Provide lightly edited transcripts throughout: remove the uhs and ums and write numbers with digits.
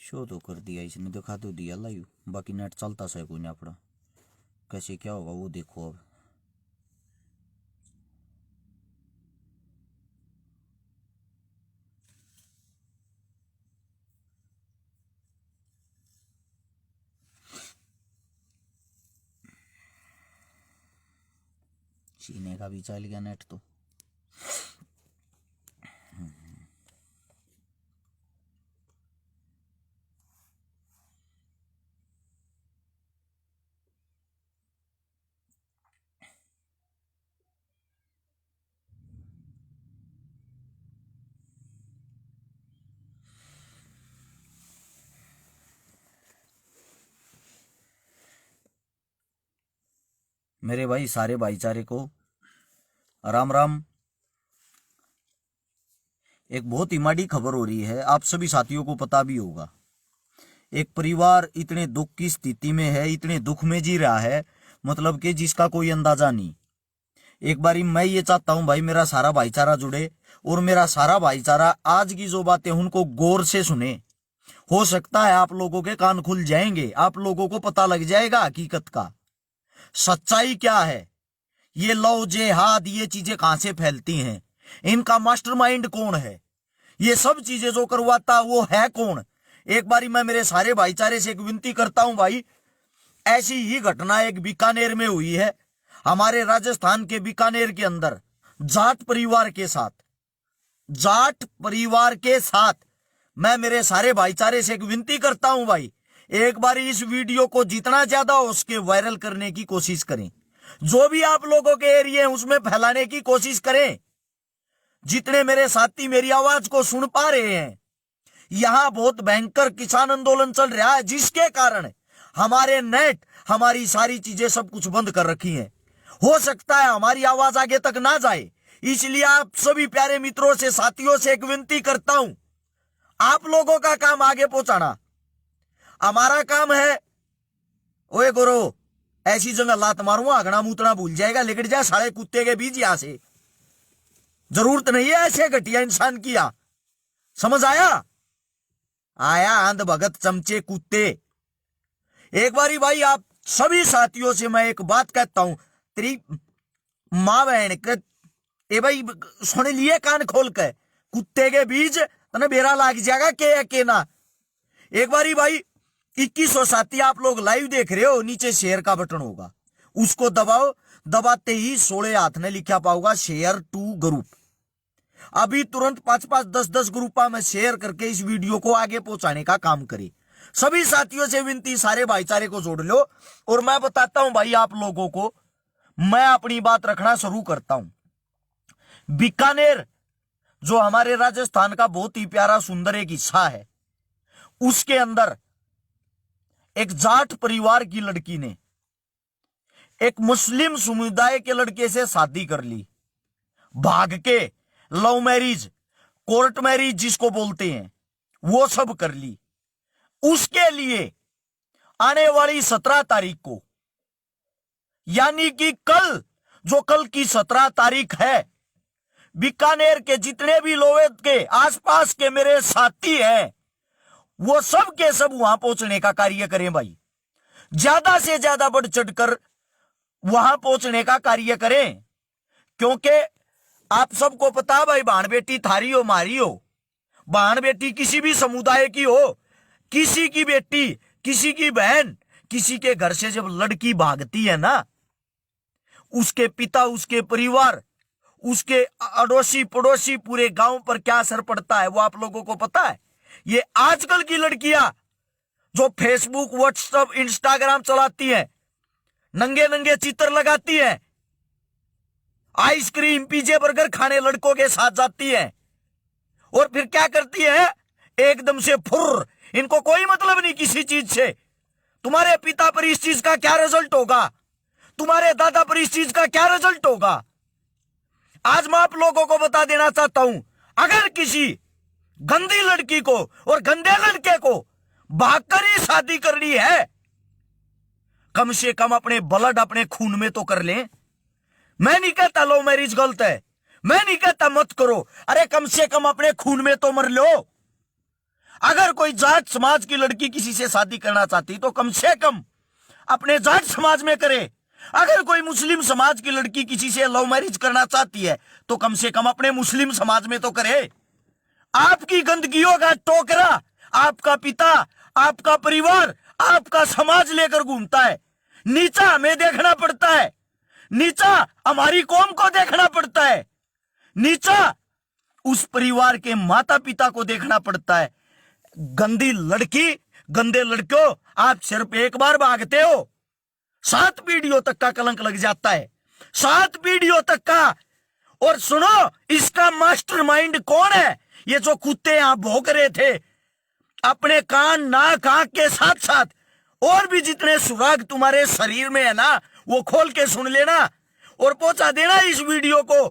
Show तो कर दिया इसने, दिखा तो दिया लाइव, बाकी नेट चलता सा कोई नहीं अपना। कैसे क्या होगा वो देखो अब। सीने का भी चल गया नेट तो। मेरे भाई सारे भाईचारे को राम राम। एक बहुत ही माड़ी खबर हो रही है, आप सभी साथियों को पता भी होगा। एक परिवार इतने दुख की स्थिति में है, इतने दुख में जी रहा है, मतलब कि जिसका कोई अंदाजा नहीं। एक बारी मैं ये चाहता हूं भाई मेरा सारा भाईचारा जुड़े और मेरा सारा भाईचारा आज की जो बातें उनको गौर से सुने। हो सकता है आप लोगों के कान खुल जाएंगे, आप लोगों को पता लग जाएगा हकीकत का, सच्चाई क्या है। ये लव जेहाद ये चीजें कहां से फैलती हैं, इनका मास्टरमाइंड कौन है, ये सब चीजें जो करवाता वो है कौन। एक बारी मैं मेरे सारे भाईचारे से एक विनती करता हूं भाई, ऐसी ही घटना एक बीकानेर में हुई है, हमारे राजस्थान के बीकानेर के अंदर जाट परिवार के साथ मैं मेरे सारे भाईचारे से एक विनती करता हूं भाई, एक बारी इस वीडियो को जितना ज्यादा हो उसके वायरल करने की कोशिश करें। जो भी आप लोगों के एरिया है उसमें फैलाने की कोशिश करें। जितने मेरे साथी मेरी आवाज को सुन पा रहे हैं, यहां बहुत भयंकर किसान आंदोलन चल रहा है, जिसके कारण हमारे नेट हमारी सारी चीजें सब कुछ बंद कर रखी हैं। हो सकता है हमारी आवाज आगे तक ना जाए, इसलिए आप सभी प्यारे मित्रों से साथियों से एक विनती करता हूं, आप लोगों का काम आगे पहुंचाना, हमारा काम है। ओए गुरु ऐसी जगह लात मारूंगा अगना मूतना भूल जाएगा, लेकिन जाए साले कुत्ते के बीच यहां से, जरूरत नहीं है ऐसे घटिया इंसान किया, समझ आया अंध भगत चमचे कुत्ते। एक बारी भाई आप सभी साथियों से मैं एक बात कहता हूं, तेरी मां बहन के ए भाई सुन लिए कान खोल के, कुत्ते के बीच तने बेरा लाग जाएगा के ना। एक बारी भाई 2100 साथी आप लोग लाइव देख रहे हो, नीचे शेयर का बटन होगा, उसको दबाओ, दबाते ही 16 हाथ ने लिखा पाओगा शेयर टू ग्रुप। अभी तुरंत 5-5 10-10 ग्रुपा में शेयर करके इस वीडियो को आगे पहुंचाने का काम करे। सभी साथियों से विनती, सारे भाईचारे को जोड़ लो। और मैं बताता हूं भाई आप लोगों को, मैं अपनी बात रखना शुरू करता हूं। बीकानेर जो हमारे राजस्थान का बहुत ही प्यारा सुंदर एक हिस्सा है, उसके अंदर एक जाट परिवार की लड़की ने एक मुस्लिम समुदाय के लड़के से शादी कर ली, भाग के लव मैरिज, कोर्ट मैरिज जिसको बोलते हैं, वो सब कर ली। उसके लिए आने वाली 17 तारीख को, यानी कि कल, जो कल की 17 तारीख है, बीकानेर के जितने भी लोवेद के आसपास के मेरे साथी हैं, वो सब के सब वहां पहुंचने का कार्य करें भाई, ज्यादा से ज्यादा बढ़ चढ़कर वहां पहुंचने का कार्य करें। क्योंकि आप सबको पता भाई, बहन बेटी थारी हो मारी हो, बहन बेटी किसी भी समुदाय की हो, किसी की बेटी किसी की बहन किसी के घर से जब लड़की भागती है ना, उसके पिता उसके परिवार उसके अड़ोसी पड़ोसी पूरे गांव पर क्या असर पड़ता है वो आप लोगों को पता है। ये आजकल की लड़कियां जो फेसबुक व्हाट्सएप इंस्टाग्राम चलाती हैं, नंगे नंगे चित्र लगाती हैं, आइसक्रीम पिज्जे बर्गर खाने लड़कों के साथ जाती हैं, और फिर क्या करती है, एकदम से फुर्र, इनको कोई मतलब नहीं किसी चीज से। तुम्हारे पिता पर इस चीज का क्या रिजल्ट होगा, तुम्हारे दादा पर इस चीज का क्या रिजल्ट होगा। आज मैं आप लोगों को बता देना चाहता हूं, अगर किसी गंदी लड़की को और गंदे लड़के को भागकर ही शादी करनी है, कम से कम अपने ब्लड अपने खून में तो कर लें। मैं नहीं कहता लव मैरिज गलत है, मैं नहीं कहता मत करो, अरे कम से कम अपने खून में तो मर लो। अगर कोई जाट समाज की लड़की किसी से शादी करना चाहती तो कम से कम अपने जाट समाज में करे। अगर कोई मुस्लिम समाज की लड़की किसी से लव मैरिज करना चाहती है तो कम से कम अपने मुस्लिम समाज में तो करे। आपकी गंदगियों का टोकरा आपका पिता, आपका परिवार, आपका समाज लेकर घूमता है। नीचा हमें देखना पड़ता है, नीचा हमारी कौम को देखना पड़ता है, नीचा उस परिवार के माता पिता को देखना पड़ता है। गंदी लड़की, गंदे लड़कों, आप सिर्फ एक बार भागते हो, 7 पीढ़ियों तक का कलंक लग जाता है, 7 पीढ़ियों तक का। और सुनो, इसका मास्टरमाइंड कौन है? ये जो कुत्ते यहां भौंक रहे थे, अपने कान, नाक, आंख के साथ साथ और भी जितने सुराग तुम्हारे शरीर में है ना, वो खोल के सुन लेना और पहुंचा देना इस वीडियो को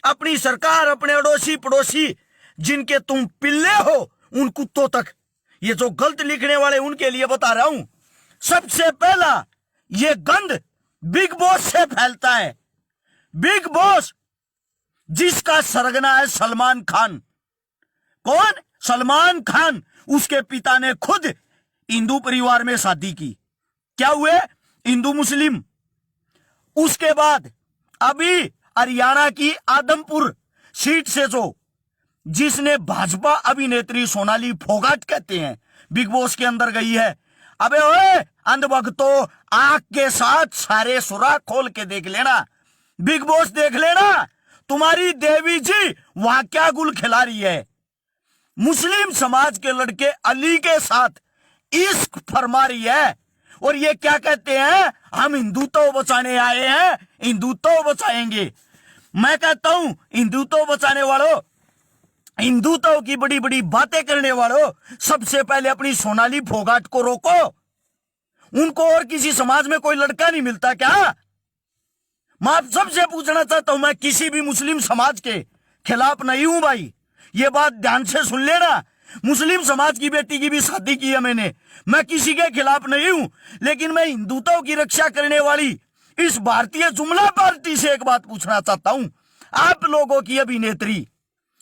अपनी सरकार, अपने अड़ोसी पड़ोसी, जिनके तुम पिल्ले हो, उन कुत्तों तक। ये जो गलत लिखने वाले उनके लिए बता रहा हूं। सबसे पहला, ये गंद बिग बॉस से फैलता है। बिग बॉस जिसका सरगना है सलमान खान। कौन? सलमान खान। उसके पिता ने खुद हिंदू परिवार में शादी की। क्या हुए? हिंदू मुस्लिम। उसके बाद अभी हरियाणा की आदमपुर सीट से जो जिसने भाजपा अभिनेत्री सोनाली फोगाट कहते हैं बिग बॉस के अंदर गई है। अबे ओए अंधभक्तों, आंख के साथ सारे सुराग खोल के देख लेना, बिग बॉस देख लेना। तुम्हारी देवी जी वहां क्या गुल खिला रही है। मुस्लिम समाज के लड़के अली के साथ इश्क फरमा रही है और ये क्या कहते हैं, हम हिंदुत्व बचाने आए हैं, हिंदुत्व बचाएंगे। मैं कहता हूं हिंदुत्व बचाने वालों, हिंदुत्व की बड़ी बड़ी बातें करने वालों, सबसे पहले अपनी सोनाली फोगाट को रोको। उनको और किसी समाज में कोई लड़का नहीं मिलता क्या? मैं आप सबसे पूछना चाहता हूं, मैं किसी भी मुस्लिम समाज के खिलाफ नहीं हूं भाई, ये बात ध्यान से सुन लेना। मुस्लिम समाज की बेटी की भी शादी की है मैंने, मैं किसी के खिलाफ नहीं हूं, लेकिन मैं हिंदुत्व की रक्षा करने वाली इस भारतीय जुमला पार्टी से एक बात पूछना चाहता हूं। आप लोगों की अभिनेत्री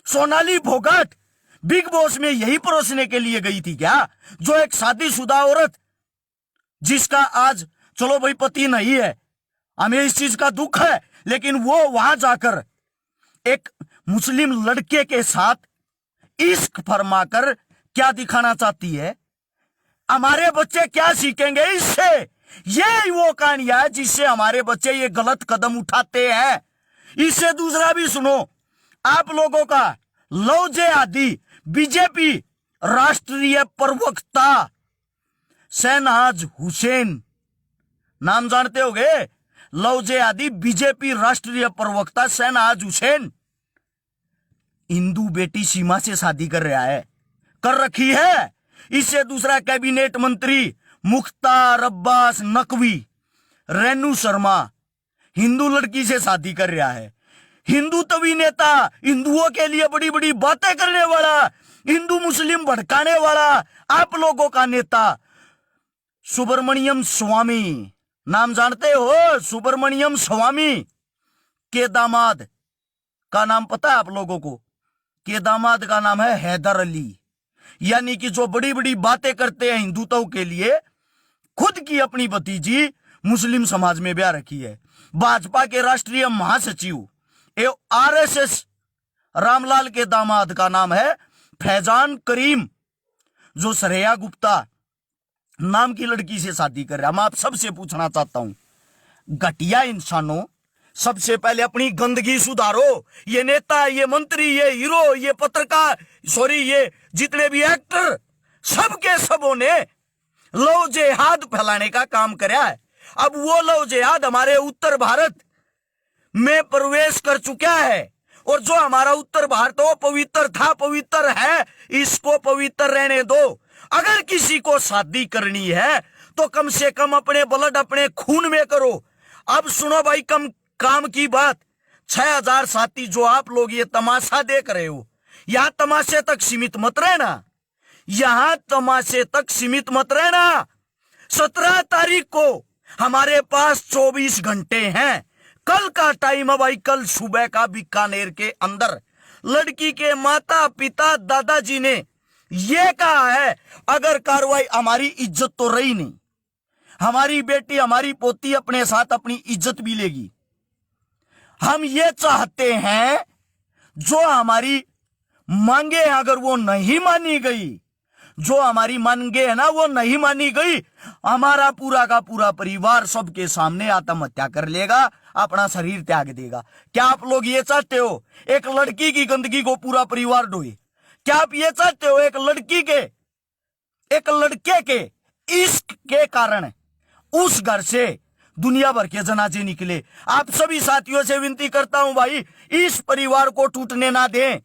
सोनाली फोगाट बिग बॉस में यही परोसने के लिए गई थी क्या, जो एक शादीशुदा औरत जिसका आज चलो भाई पति नहीं है, हमें इस चीज का दुख है, लेकिन वो वहां जाकर एक मुस्लिम लड़के के साथ इश्क फरमाकर क्या दिखाना चाहती है? हमारे बच्चे क्या सीखेंगे इससे? ये वो कहानियां है जिससे हमारे बच्चे ये गलत कदम उठाते हैं। इससे दूसरा भी सुनो, आप लोगों का लव जिहादी बीजेपी राष्ट्रीय प्रवक्ता शहनाज हुसैन, नाम जानते होगे, लव जिहादी बीजेपी राष्ट्रीय प्रवक्ता शहनाज हुसैन हिंदू बेटी सीमा से शादी कर रहा है, कर रखी है। इससे दूसरा कैबिनेट मंत्री मुख्तार अब्बास नकवी, रेणु शर्मा हिंदू लड़की से शादी कर रहा है। हिंदुत्वी नेता, हिंदुओं के लिए बड़ी बड़ी बातें करने वाला, हिंदू मुस्लिम भड़काने वाला आप लोगों का नेता सुब्रमण्यम स्वामी, नाम जानते हो? सुब्रमण्यम स्वामी के दामाद का नाम पता है आप लोगों को? के दामाद का नाम है हैदर अली। यानी कि जो बड़ी बड़ी बातें करते हैं हिंदुत्व के लिए, खुद की अपनी भतीजी मुस्लिम समाज में ब्याह रखी है। भाजपा के राष्ट्रीय महासचिव एवं आरएसएस रामलाल के दामाद का नाम है फैजान करीम, जो श्रेया गुप्ता नाम की लड़की से शादी कर रहा है। मैं आप सबसे पूछना चाहता हूं, घटिया इंसानों, सबसे पहले अपनी गंदगी सुधारो। ये नेता, ये मंत्री, ये हीरो, ये पत्रकार, सॉरी ये जितने भी एक्टर, सबके सबों ने लव जिहाद फैलाने का काम किया है। अब वो लव जिहाद हमारे उत्तर भारत में प्रवेश कर चुका है, और जो हमारा उत्तर भारत वो पवित्र था, पवित्र है, इसको पवित्र रहने दो। अगर किसी को शादी करनी है तो कम से कम अपने ब्लड, अपने खून में करो। अब सुनो भाई, कम काम की बात, 6000 साथी जो आप लोग ये तमाशा देख रहे हो, यहां तमाशे तक सीमित मत रहना, यहां तमाशे तक सीमित मत रहना। 17 तारीख को हमारे पास 24 घंटे हैं। कल का टाइम है भाई, कल सुबह का बीकानेर के अंदर लड़की के माता पिता दादाजी ने ये कहा है अगर कार्रवाई, हमारी इज्जत तो रही नहीं, हमारी बेटी हमारी पोती अपने साथ अपनी इज्जत भी लेगी। हम ये चाहते हैं जो हमारी मांगे हैं अगर वो नहीं मानी गई, जो हमारी मांगे है ना वो नहीं मानी गई, हमारा पूरा का पूरा परिवार सबके सामने आत्महत्या कर लेगा, अपना शरीर त्याग देगा। क्या आप लोग ये चाहते हो एक लड़की की गंदगी को पूरा परिवार ढोए? क्या आप ये चाहते हो एक लड़की के, एक लड़के के इश्क के कारण उस घर से दुनिया भर के जनाजे निकले? आप सभी साथियों से विनती करता हूं भाई, इस परिवार को टूटने ना दें।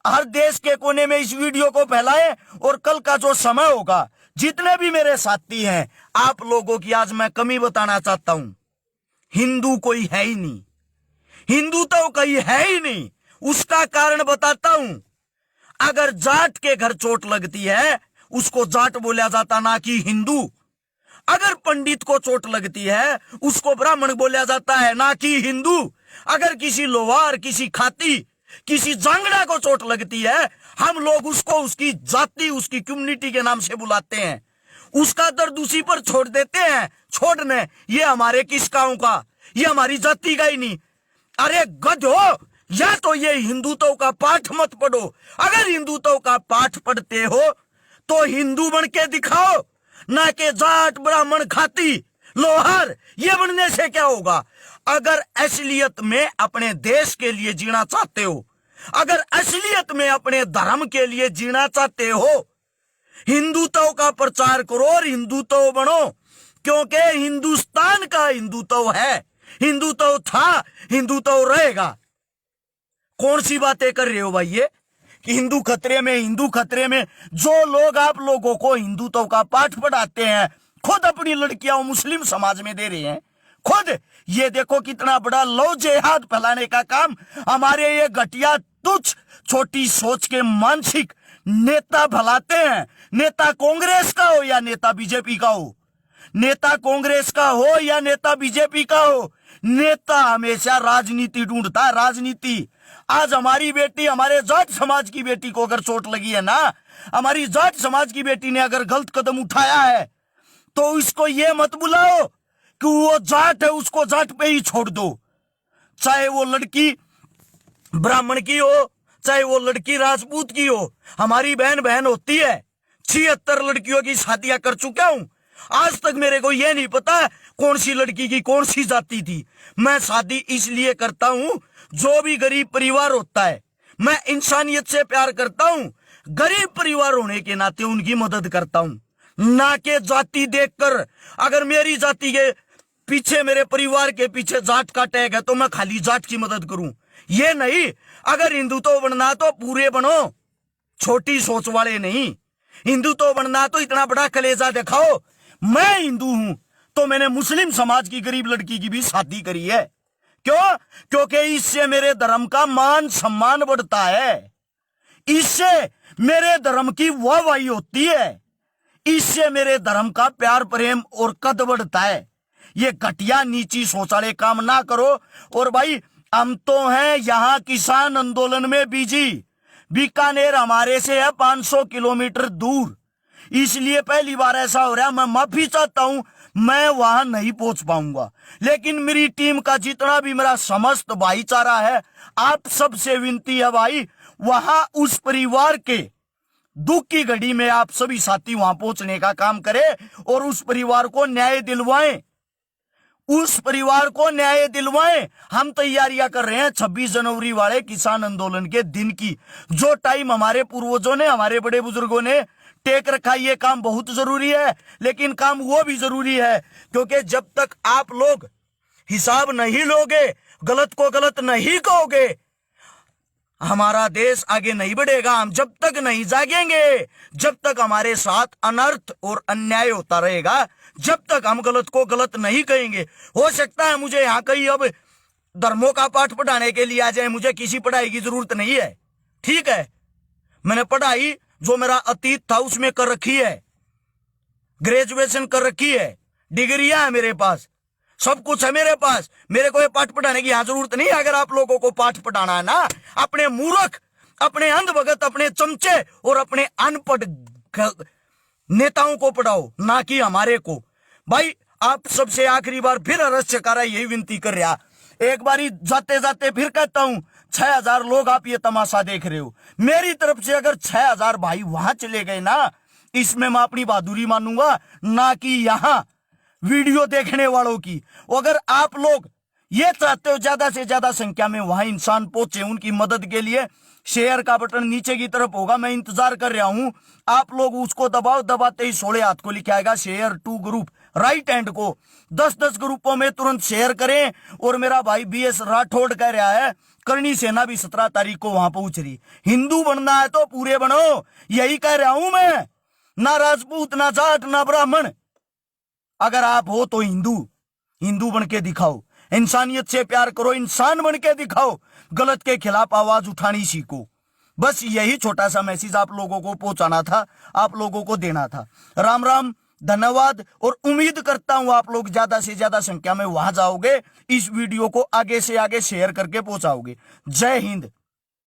हर देश के कोने में इस वीडियो को फैलाएं और कल का जो समय होगा, जितने भी मेरे साथी हैं, आप लोगों की आज मैं कमी बताना चाहता हूं। हिंदू कोई है ही नहीं, हिंदू तो कोई है ही नहीं। उसका कारण बताता हूं। अगर जाट के घर चोट लगती है उसको जाट बोला जाता, ना कि हिंदू। अगर पंडित को चोट लगती है उसको ब्राह्मण बोला जाता है, ना कि हिंदू। अगर किसी लोहार, किसी खाती, किसी जांगड़ा को चोट लगती है, हम लोग उसको उसकी जाति, उसकी कम्युनिटी के नाम से बुलाते हैं। उसका दर्द उसी पर छोड़ देते हैं। छोड़ने ये हमारे किस गांव का, ये हमारी जाति का ही नहीं। अरे गधो, या तो ये हिंदुत्व का पाठ मत पढ़ो। अगर हिंदुत्व का पाठ पढ़ते हो तो हिंदू बन के दिखाओ, ना कि जाट, ब्राह्मण, खाती, लोहार। ये बनने से क्या होगा? अगर असलियत में अपने देश के लिए जीना चाहते हो, अगर असलियत में अपने धर्म के लिए जीना चाहते हो, हिंदुत्व का प्रचार करो और हिंदुत्व बनो। क्योंकि हिंदुस्तान का हिंदुत्व है, हिंदुत्व था, हिंदुत्व रहेगा। कौन सी बातें कर रहे हो भाई ये कि हिंदू खतरे में, हिंदू खतरे में? जो लोग आप लोगों को हिंदुत्व का पाठ पढ़ाते हैं, खुद अपनी लड़कियां मुस्लिम समाज में दे रहे हैं। खुद ये देखो कितना बड़ा लव जिहाद फैलाने का काम हमारे ये घटिया, तुच्छ, छोटी सोच के मानसिक नेता भलाते हैं। नेता कांग्रेस का हो या नेता बीजेपी का हो, नेता कांग्रेस का हो या नेता बीजेपी का हो, नेता हमेशा राजनीति ढूंढता है, राजनीति। आज हमारी बेटी, हमारे जाट समाज की बेटी को अगर चोट लगी है ना, हमारी जाट समाज की बेटी ने अगर गलत कदम उठाया है, तो इसको ये मत बुलाओ कि वो जाट है, उसको जाट पे ही छोड़ दो। चाहे वो लड़की ब्राह्मण की हो, चाहे वो लड़की राजपूत की हो, हमारी बहन बहन होती है। 76 लड़कियों की शादियां कर चुका हूं। आज तक मेरे को यह नहीं पता कौन सी लड़की की कौन सी जाति थी। मैं शादी इसलिए करता हूं, जो भी गरीब परिवार होता है, मैं इंसानियत से प्यार करता हूं। गरीब परिवार होने के नाते उनकी मदद करता हूं, ना कि जाति देखकर। अगर मेरी जाति के पीछे, मेरे परिवार के पीछे जाट का टैग है तो मैं खाली जाट की मदद करूं, ये नहीं। अगर हिंदुत्व बनना तो पूरे बनो, छोटी सोच वाले नहीं। हिंदुत्व बनना तो इतना बड़ा कलेजा दिखाओ। मैं हिंदू हूं तो मैंने मुस्लिम समाज की गरीब लड़की की भी शादी करी है। क्यों? क्योंकि इससे मेरे धर्म का मान सम्मान बढ़ता है, इससे मेरे धर्म की वाहवाही होती है, इससे मेरे धर्म का प्यार प्रेम और कद बढ़ता है। ये घटिया नीची सोच वाले काम ना करो। और भाई, हम तो हैं यहां किसान आंदोलन में बिजी। बीकानेर हमारे से है 500 किलोमीटर दूर, इसलिए पहली बार ऐसा हो रहा है। मैं माफी चाहता हूं, मैं वहां नहीं पहुंच पाऊंगा। लेकिन मेरी टीम का जितना भी मेरा समस्त भाईचारा है, आप सबसे विनती है भाई, वहां उस परिवार के दुख की घड़ी में आप सभी साथी वहां पहुंचने का काम करें और उस परिवार को न्याय दिलवाएं, उस परिवार को न्याय दिलवाएं। हम तैयारियां कर रहे हैं 26 जनवरी वाले किसान आंदोलन के दिन की। जो टाइम हमारे पूर्वजों ने, हमारे बड़े बुजुर्गों ने टेक रखा, ये काम बहुत जरूरी है। लेकिन काम वो भी जरूरी है क्योंकि जब तक आप लोग हिसाब नहीं लोगे, गलत को गलत नहीं कहोगे, हमारा देश आगे नहीं बढ़ेगा। हम जब तक नहीं जागेंगे, जब तक हमारे साथ अनर्थ और अन्याय होता रहेगा, जब तक हम गलत को गलत नहीं कहेंगे। हो सकता है मुझे यहाँ कहीं अब धर्मों का पाठ पढ़ाने के लिए आ जाए, मुझे किसी पढ़ाई की जरूरत नहीं है। ठीक है, मैंने पढ़ाई जो मेरा अतीत था उसमें कर रखी है, ग्रेजुएशन कर रखी है, डिग्रियां है मेरे पास, सब कुछ है मेरे पास। मेरे को ये पाठ पढ़ाने की यहां जरूरत नहीं है। अगर आप लोगों को पाठ पढ़ाना है ना, अपने मूर्ख, अपने अंधभगत, अपने चमचे और अपने अनपढ़ नेताओं को पढ़ाओ, ना कि हमारे को। भाई आप सबसे आखिरी बार फिर अरज चकारा यही विनती कर रहा, एक बारी जाते जाते फिर कहता हूं 6000 लोग आप ये तमाशा देख रहे हो, मेरी तरफ से अगर 6000 भाई वहां चले गए ना, इसमें मैं अपनी बहादुरी मानूंगा, ना कि यहां वीडियो देखने वालों की। अगर आप लोग ये चाहते हो ज्यादा से ज्यादा संख्या में वहां इंसान पहुंचे उनकी मदद के लिए, शेयर का बटन नीचे की तरफ होगा, मैं इंतजार कर रहा हूं, आप लोग उसको दबाओ, दबाते ही 16 हाथ को लिखा आएगा share to group, right hand को 10-10 ग्रुपों में तुरंत शेयर करें। और मेरा भाई BS राठौड़ कह रहा है करणी सेना भी 17 तारीख को वहां पहुंच रही, हिंदू बनना है तो पूरे बनो, यही कह रहा हूं मैं, ना राजपूत, ना जाट, ना ब्राह्मण। अगर आप हो तो हिंदू बन के दिखाओ, इंसानियत से प्यार करो, इंसान बन के दिखाओ, गलत के खिलाफ आवाज उठानी सीखो। बस यही छोटा सा मैसेज आप लोगों को पहुंचाना था, आप लोगों को देना था। राम राम, धन्यवाद, और उम्मीद करता हूं आप लोग ज्यादा से ज्यादा संख्या में वहां जाओगे, इस वीडियो को आगे से आगे शेयर करके पहुंचाओगे। जय हिंद।